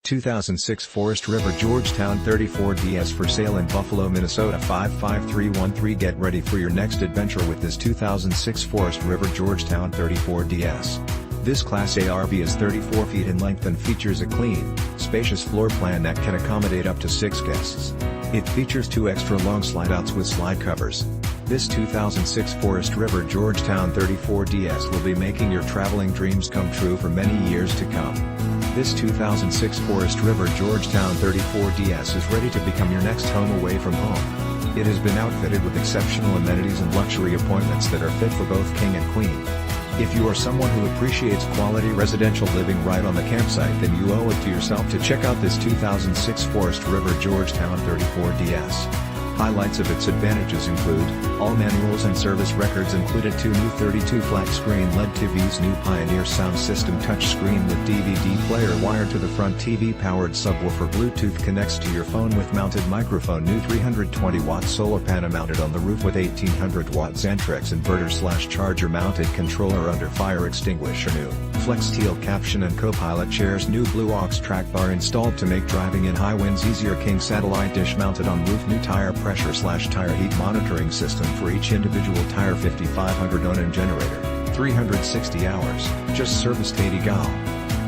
2006 Forest River Georgetown 34DS for sale in Buffalo, Minnesota 55313. Get ready for your next adventure with this 2006 Forest River Georgetown 34DS. This Class A RV is 34 feet in length and features a clean, spacious floor plan that can accommodate up to 6 guests. It features 2 extra long slide-outs with slide covers. This 2006 Forest River Georgetown 34DS will be making your traveling dreams come true for many years to come. This 2006 Forest River Georgetown 34DS is ready to become your next home away from home. It has been outfitted with exceptional amenities and luxury appointments that are fit for both king and queen. If you are someone who appreciates quality residential living right on the campsite, then you owe it to yourself to check out this 2006 Forest River Georgetown 34DS. Highlights of its advantages include, all manuals and service records included, 2 new 32 flat screen LED TVs, new Pioneer sound system touchscreen with DVD player wired to the front, TV-powered subwoofer, Bluetooth connects to your phone with mounted microphone, new 320 Watt Solar Panemounted on the roof with 1800 Watt Xantrex Inverter / ChargerMounted controller under fire extinguisher, new Flexsteel Captian and Copilot chairs, new blue aux track bar installed to make driving in high winds easier, King Satalite Dish Mounted on RoofNew Tire Pressure / tire heat monitoring system for each individual tire, 5500 Onan generator, 360 hours, just serviced 80 gal.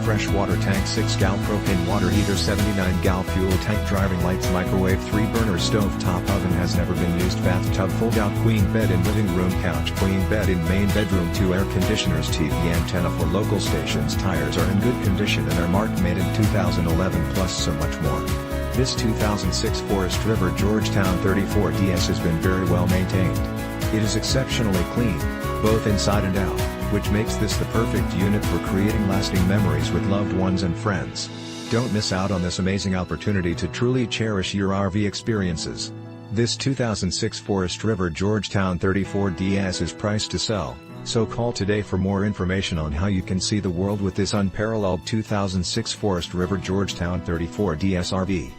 Fresh water tank, 6 gal propane water heater, 79 gal fuel tank, driving lights, microwave, 3 burner stove top oven, has never been used, bathtub, fold out queen bed in living room, couch queen bed in main bedroom, 2 air conditioners, TV antenna for local stations. Tires are in good condition and are marked made in 2011 plus so much more. This 2006 Forest River Georgetown 34DS has been very well maintained. It is exceptionally clean, both inside and out, which makes this the perfect unit for creating lasting memories with loved ones and friends. Don't miss out on this amazing opportunity to truly cherish your RV experiences. This 2006 Forest River Georgetown 34DS is priced to sell, so call today for more information on how you can see the world with this unparalleled 2006 Forest River Georgetown 34DS RV.